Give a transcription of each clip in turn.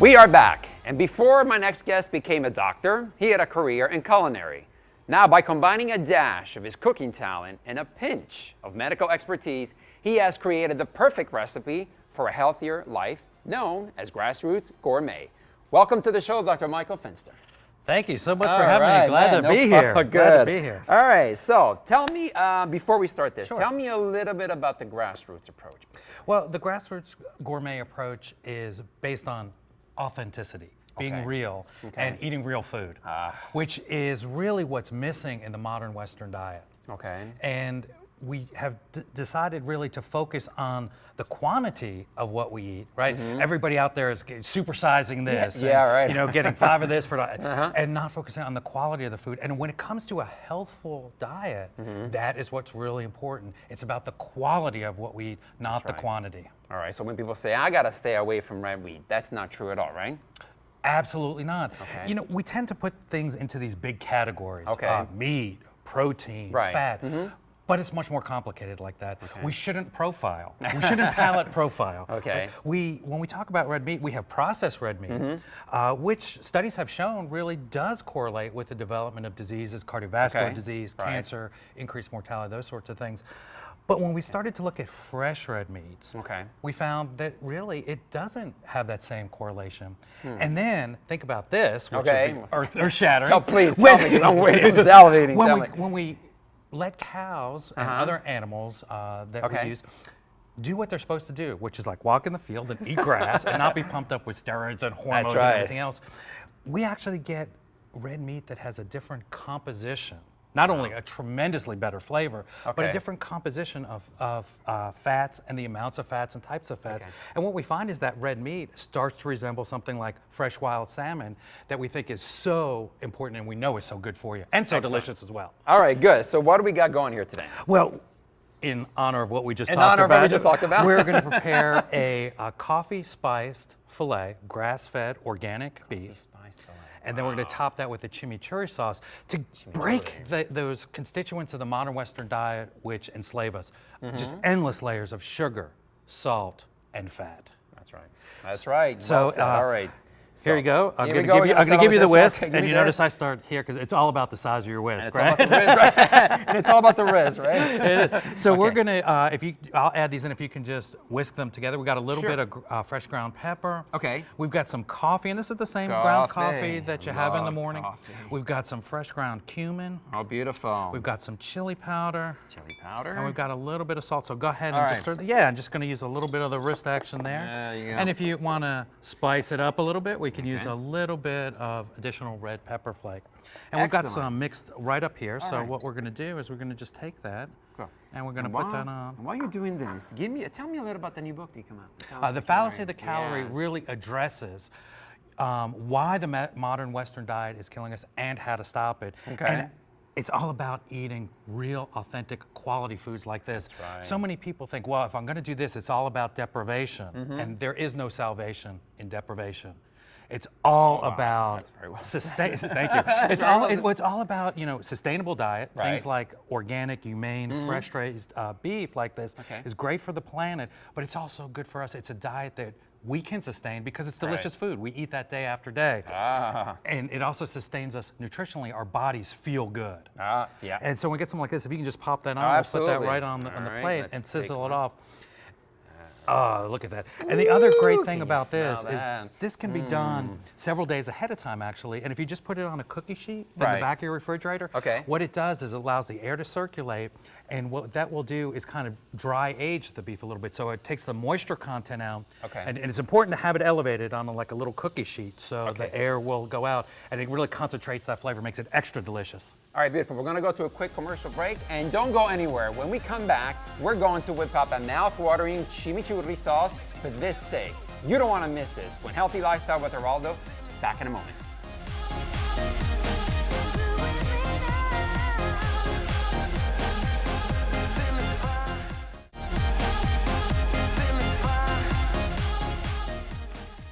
We are back, and before my next guest became a doctor, he had a career in culinary. Now, by combining a dash of his cooking talent and a pinch of medical expertise, he has created the perfect recipe for a healthier life, known as Grassroots Gourmet. Welcome to the show, Dr. Michael Fenster. Thank you so much for having me. Glad to be here. Glad to be here. All right, so tell me, before we start this, Sure. tell me a little bit about the Grassroots approach. Well, the Grassroots Gourmet approach is based on authenticity, being real, and eating real food, which is really what's missing in the modern Western diet. Okay. And we have decided really to focus on the quantity of what we eat, right? Everybody out there is supersizing this, right. You know, getting 5 of this for and not focusing on the quality of the food. And when it comes to a healthful diet, that is what's really important. It's about the quality of what we eat, not the quantity. All right, so when people say, I gotta stay away from red wheat, that's not true at all, right? Absolutely not. Okay. You know, we tend to put things into these big categories. Okay. Meat, protein, fat. But it's much more complicated like that. We shouldn't profile. We shouldn't palate profile. When we talk about red meat, we have processed red meat, which studies have shown really does correlate with the development of diseases, cardiovascular disease, cancer, increased mortality, those sorts of things. But when we started to look at fresh red meats, we found that really it doesn't have that same correlation. And then think about this, which would be earth-shattering. Please tell me, because I'm waiting, I'm salivating. When we let cows and other animals that we use do what they're supposed to do, which is like walk in the field and eat grass and not be pumped up with steroids and hormones and everything else, we actually get red meat that has a different composition. Not only a tremendously better flavor, but a different composition of fats and the amounts of fats and types of fats. And what we find is that red meat starts to resemble something like fresh wild salmon that we think is so important and we know is so good for you and so delicious as well. All right, good. So what do we got going here today? Well, in honor of what we just talked about, we're going to prepare a coffee-spiced filet, grass-fed organic beef. And then we're going to top that with a chimichurri sauce to break those constituents of the modern Western diet which enslave us. Just endless layers of sugar, salt, and fat. That's right. That's right. So, all right. Here you go. I'm going to give you the whisk, and you notice I start here because it's all about the size of your whisk, right? And it's all about the whisk, right? It is. So we're going to, I'll add these in if you can just whisk them together. We've got a little bit of fresh ground pepper. We've got some coffee, and this is the same ground coffee that you have in the morning. We've got some fresh ground cumin. Oh, beautiful. We've got some chili powder. Chili powder. And we've got a little bit of salt. So go ahead and just stir. Yeah, I'm just going to use a little bit of the wrist action there. There you go. And if you want to spice it up a little bit, we can use a little bit of additional red pepper flake. And we've got some mixed right up here. So what we're going to do is we're going to just take that and we're going to put that on. While you're doing this, tell me a little about the new book that you come out. The Fallacy of the Calorie really addresses why the modern Western diet is killing us and how to stop it. And it's all about eating real, authentic, quality foods like this. So many people think, well, if I'm going to do this, it's all about deprivation. And there is no salvation in deprivation. It's all about thank you. It's all about, you know, sustainable diet. Things like organic, humane, fresh-raised beef like this is great for the planet, but it's also good for us. It's a diet that we can sustain because it's delicious food. We eat that day after day. And it also sustains us nutritionally. Our bodies feel good. And so when we get something like this, if you can just pop that on, we'll put that right on the plate and sizzle it off. Oh, look at that. And the other great thing about this is this can be done several days ahead of time, actually. And if you just put it on a cookie sheet in the back of your refrigerator, what it does is it allows the air to circulate. And what that will do is kind of dry age the beef a little bit. So it takes the moisture content out. And it's important to have it elevated on like a little cookie sheet so the air will go out. And it really concentrates that flavor, makes it extra delicious. All right, beautiful. We're going to go to a quick commercial break. And don't go anywhere. When we come back, we're going to whip up a mouth-watering chimichurri sauce for this steak. You don't want to miss this. When Healthy Lifestyle with Eraldo, back in a moment.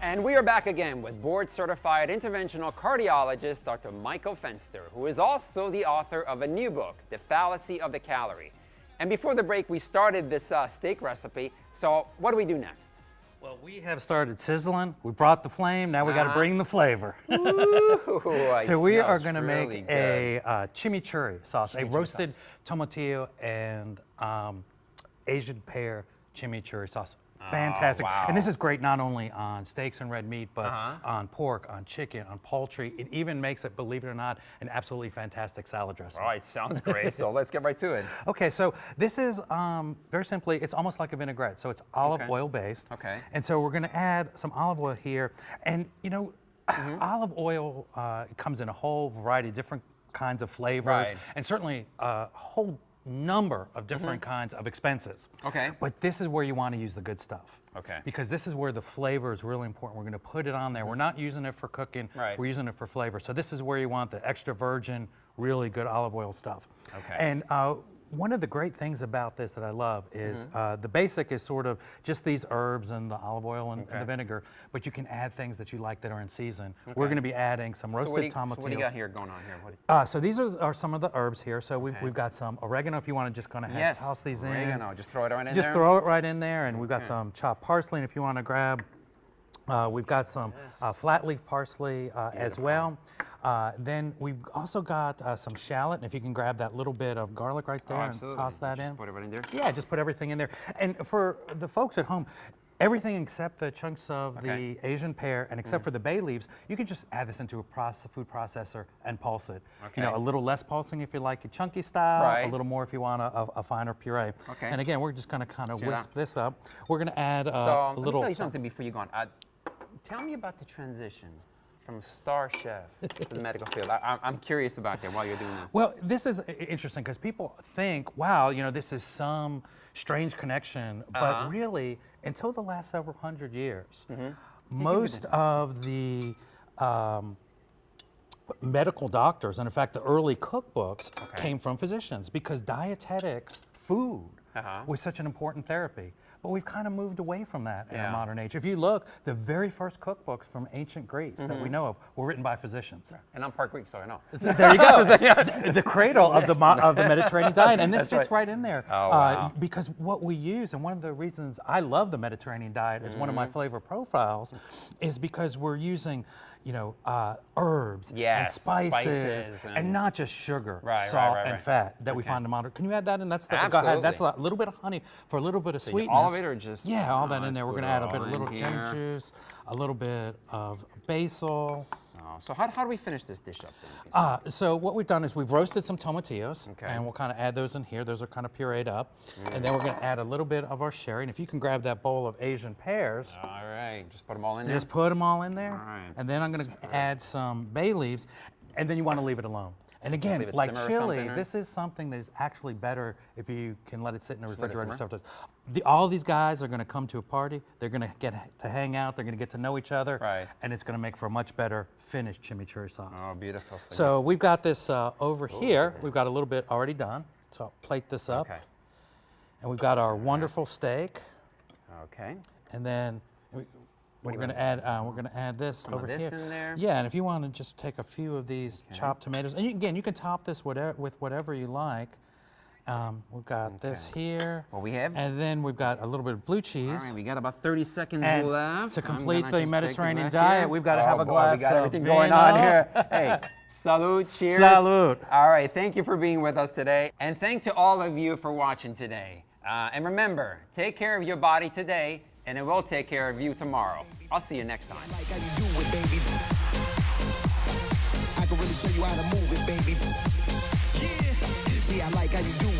And we are back again with board-certified interventional cardiologist, Dr. Michael Fenster, who is also the author of a new book, The Fallacy of the Calorie. And before the break, we started this steak recipe. So what do we do next? Well, we have started sizzling. We brought the flame. Now we got to bring the flavor. Ooh, So we are going to really make good. a chimichurri sauce, a roasted tomatillo and Asian pear chimichurri sauce. Fantastic. wow. And this is great not only on steaks and red meat, but on pork, on chicken, on poultry. It even makes it, believe it or not, an absolutely fantastic salad dressing. All right, sounds great. So let's get right to it. Okay, so this is very simply, it's almost like a vinaigrette. So it's olive oil based. Okay. And so we're going to add some olive oil here. And you know, olive oil comes in a whole variety of different kinds of flavors, Right. and certainly a whole number of different kinds of expenses. Okay. But this is where you want to use the good stuff. Okay. Because this is where the flavor is really important. We're going to put it on there. We're not using it for cooking. Right. We're using it for flavor. So this is where you want the extra virgin, really good olive oil stuff. Okay. And one of the great things about this that I love is the basic is sort of just these herbs and the olive oil and the vinegar, but you can add things that you like that are in season. We're going to be adding some roasted tomatillos. So what do you got here going on here? So these are some of the herbs here. So we've got some oregano if you want to just kind of toss these in. Oregano. Just throw it right in there? Just throw it right in there, and we've got some chopped parsley, and if you want to grab, we've got some flat leaf parsley as well. Then we've also got some shallot, and if you can grab that little bit of garlic right there and toss that in. Just put it right in there? Yeah, just put everything in there. And for the folks at home, everything except the chunks of the Asian pear and except for the bay leaves, you can just add this into a food processor and pulse it. You know, a little less pulsing if you like it chunky style, a little more if you want a finer puree. Okay. And again, we're just going to kind of wisp this up. We're going to add a So little. let me tell you something before you go on. Tell me about the transition from a star chef to the medical field. I'm curious about that while you're doing that. Well, this is interesting because people think, wow, you know, this is some strange connection, but really, until the last several hundred years, most of the medical doctors, and in fact, the early cookbooks came from physicians because dietetics, food, was such an important therapy. But we've kind of moved away from that in our modern age. If you look, the very first cookbooks from ancient Greece that we know of were written by physicians. And I'm part Greek, so I know. So there you go. The cradle of the Mediterranean diet, and this fits right in there. Oh, wow. Because what we use, and one of the reasons I love the Mediterranean diet as one of my flavor profiles, is because we're using, you know, herbs and spices and not just sugar, salt, and fat that we find in modern. Can you add that in? That's the, go ahead. That's a little bit of honey for a little bit of sweetness. All of it, or just all that in there. We're going to add a bit of little gin juice, a little bit of basil. So how do we finish this dish up then? So what we've done is we've roasted some tomatillos, and we'll kind of add those in here. Those are kind of pureed up, and then we're going to add a little bit of our sherry. And if you can grab that bowl of Asian pears, All right, just put them all in there. just put them all in there, All right. and then I'm going to add some bay leaves, and then you want to leave it alone. And again, leave it like simmer or chili, something, or? this is something that is actually better if you can let it sit in the let it refrigerator simmer? several times. All these guys are going to come to a party. They're going to get to hang out. They're going to get to know each other. Right. And it's going to make for a much better finished chimichurri sauce. Oh, beautiful. So we've got this over here. We've got a little bit already done. So I'll plate this up. Okay. And we've got our wonderful steak. Okay. And then we're going to add this over this here. in there? Yeah, and if you want to just take a few of these chopped tomatoes, and again, you can top this with whatever you like. We've got this here. Well, we have. And then we've got a little bit of blue cheese. All right, we got about 30 seconds And left. to I'm complete gonna the just Mediterranean take the glass diet, here. we've got to have a glass We got of everything going on vino. here. Hey, salud, cheers. Salud. All right, thank you for being with us today. And thank to all of you for watching today. And remember, take care of your body today, and it will take care of you tomorrow. I'll see you next time. Like how you do it, baby. I can really show you how to move it, baby. Yeah. See, I like how you do